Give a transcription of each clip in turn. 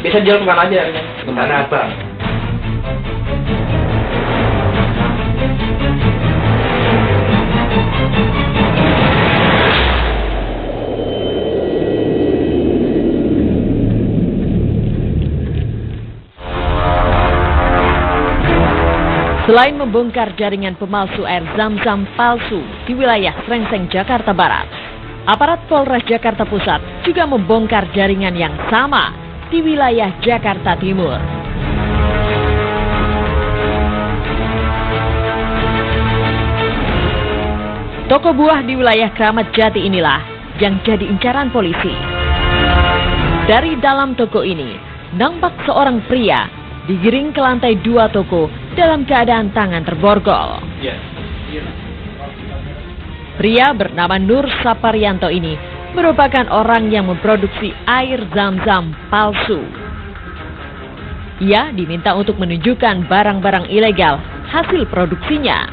Bisa jual kemana aja? Kemana Abang? Selain membongkar jaringan pemalsu air zam-zam palsu di wilayah Srengseng, Jakarta Barat, aparat Polres Jakarta Pusat juga membongkar jaringan yang sama di wilayah Jakarta Timur. Toko buah di wilayah Kramat Jati inilah yang jadi incaran polisi. Dari dalam toko ini, nampak seorang pria digiring ke lantai 2 toko dalam keadaan tangan terborgol. Pria bernama Nur Saparianto ini merupakan orang yang memproduksi air zam-zam palsu. Ia diminta untuk menunjukkan barang-barang ilegal hasil produksinya.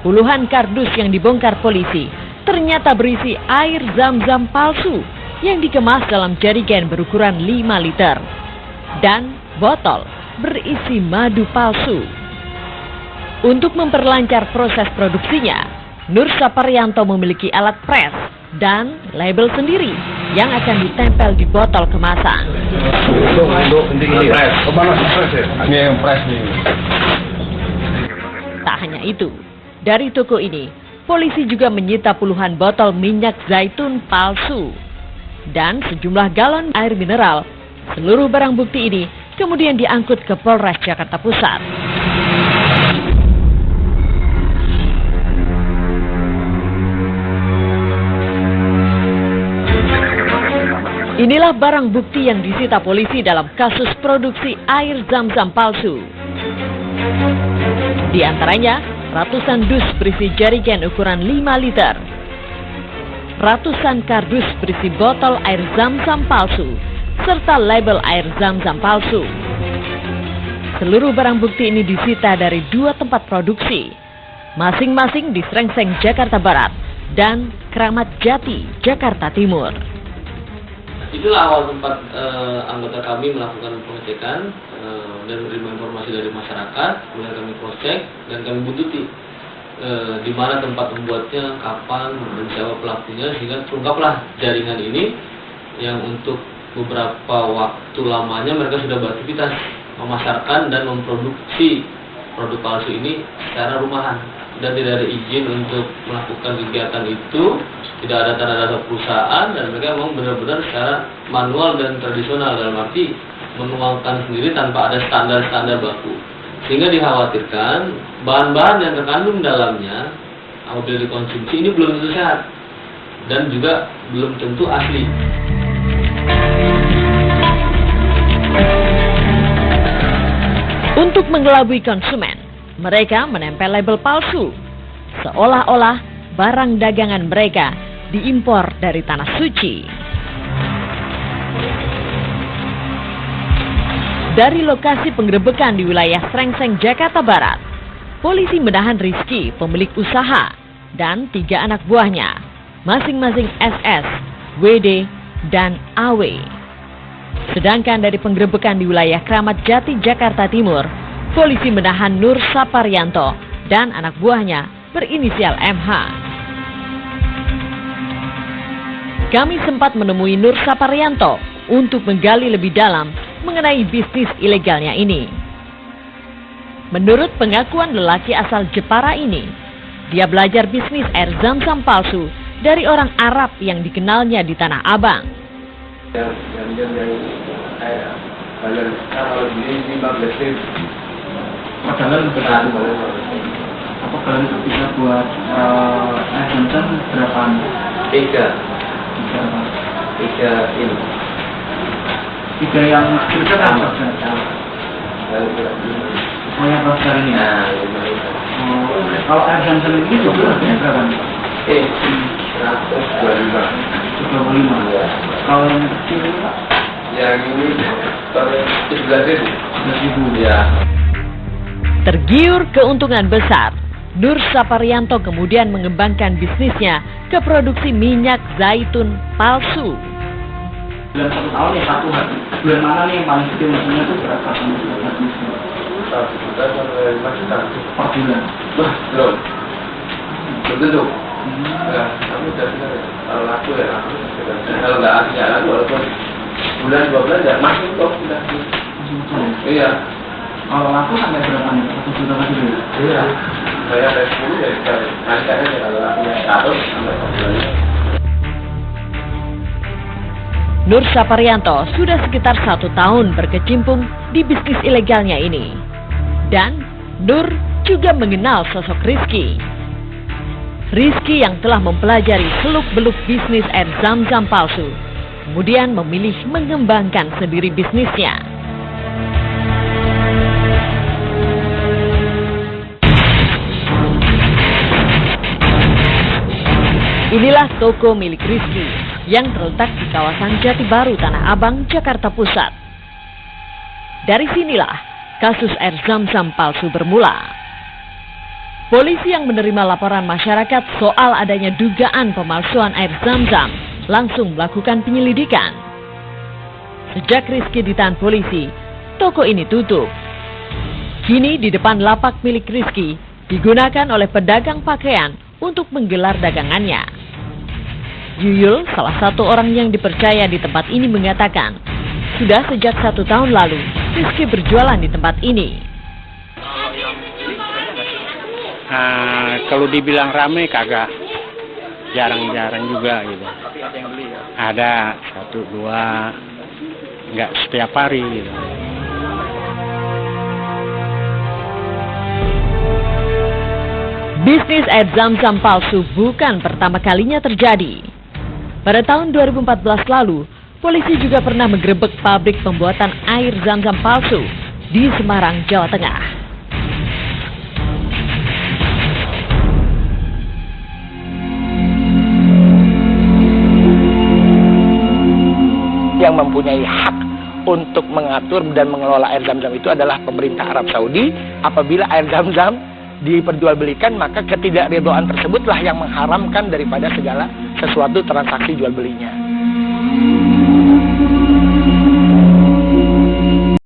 Puluhan kardus yang dibongkar polisi ternyata berisi air zam-zam palsu yang dikemas dalam jerigen berukuran 5 liter dan botol berisi madu palsu. Untuk memperlancar proses produksinya, Nur Saparianto memiliki alat pres dan label sendiri yang akan ditempel di botol kemasan. Tak hanya itu, dari toko ini, polisi juga menyita puluhan botol minyak zaitun palsu dan sejumlah galon air mineral. Seluruh barang bukti ini kemudian diangkut ke Polres Jakarta Pusat. Inilah barang bukti yang disita polisi dalam kasus produksi air zam-zam palsu. Di antaranya, ratusan dus berisi jerigen ukuran 5 liter, ratusan kardus berisi botol air zam-zam palsu, serta label air zam-zam palsu. Seluruh barang bukti ini disita dari 2 tempat produksi, masing-masing di Srengseng, Jakarta Barat, dan Kramat Jati, Jakarta Timur. Itulah awal tempat anggota kami melakukan pengecekan dan menerima informasi dari masyarakat, kemudian kami cross-check dan kami buntuti di mana tempat membuatnya, kapan, dan siapa pelakunya, sehingga terungkaplah jaringan ini yang untuk beberapa waktu lamanya mereka sudah beraktivitas memasarkan dan memproduksi produk palsu ini secara rumahan dan tidak ada izin untuk melakukan kegiatan itu, tidak ada tanda-tanda perusahaan, dan mereka memang benar-benar secara manual dan tradisional, dalam arti menuangkan sendiri tanpa ada standar-standar baku, sehingga dikhawatirkan bahan-bahan yang terkandung dalamnya apabila dikonsumsi ini belum tentu sehat dan juga belum tentu asli. Untuk mengelabui konsumen, mereka menempel label palsu, seolah-olah barang dagangan mereka diimpor dari tanah suci. Dari lokasi penggerebekan di wilayah Srengseng, Jakarta Barat, polisi menahan Rizky, pemilik usaha, dan 3 anak buahnya, masing-masing SS, WD, dan AW. Sedangkan dari penggerebekan di wilayah Kramat Jati, Jakarta Timur, polisi menahan Nur Saparianto dan anak buahnya berinisial MH. Kami sempat menemui Nur Saparianto untuk menggali lebih dalam mengenai bisnis ilegalnya ini. Menurut pengakuan lelaki asal Jepara ini, dia belajar bisnis air zam-zam palsu dari orang Arab yang dikenalnya di Tanah Abang. Apa kalian bisa buat air zam-zam berapa? 3 ini. 3 yang besar apa? Oh yang besar ini. Nah, kalau air zam-zam ini jumlahnya berapa? 125. Kalau yang kecil ini Pak? Yang ini 11.000. Ya. Tergiur keuntungan besar, Nur Saparianto kemudian mengembangkan bisnisnya ke produksi minyak zaitun palsu. Bulan 1 tahun ya 1 hari. Bulan mana nih yang paling gede maksudnya tuh berapa sama berapa? 1 juta sampai 5 juta Per bulan. wah belum tentu. Nah, kamu udah benar ya. Kalau laku ya laku. Kalau nggak artinya laku, walaupun bulan 2 bulan ya masih kok udah. Iya. Kalau laku sampai berapa nih? 1 juta lagi dulu. Iya. Saya dari 10 ya bisa naikkan aja kalau lakunya 100 sampai 4 bulan. Nur Saparianto sudah sekitar 1 tahun berkecimpung di bisnis ilegalnya ini. Dan Nur juga mengenal sosok Rizky. Rizky yang telah mempelajari seluk-beluk bisnis air zam-zam palsu, kemudian memilih mengembangkan sendiri bisnisnya. Inilah toko milik Rizky yang terletak di kawasan Jati Baru, Tanah Abang, Jakarta Pusat. Dari sinilah kasus air zam-zam palsu bermula. Polisi yang menerima laporan masyarakat soal adanya dugaan pemalsuan air zam-zam langsung melakukan penyelidikan. Sejak Rizky ditahan polisi, toko ini tutup. Kini di depan lapak milik Rizky digunakan oleh pedagang pakaian untuk menggelar dagangannya. Yuyul, salah satu orang yang dipercaya di tempat ini mengatakan, sudah sejak 1 tahun lalu Rizky berjualan di tempat ini. Kalau dibilang rame kagak, jarang-jarang juga gitu. Ada 1, 2, nggak setiap hari gitu. Bisnis air zam-zam palsu bukan pertama kalinya terjadi. Pada tahun 2014 lalu, polisi juga pernah menggerebek pabrik pembuatan air zam-zam palsu di Semarang, Jawa Tengah. Yang mempunyai hak untuk mengatur dan mengelola air zam-zam itu adalah pemerintah Arab Saudi. Apabila air zam-zam diperjualbelikan, maka ketidakridhaan tersebutlah yang mengharamkan daripada segala sesuatu transaksi jual belinya.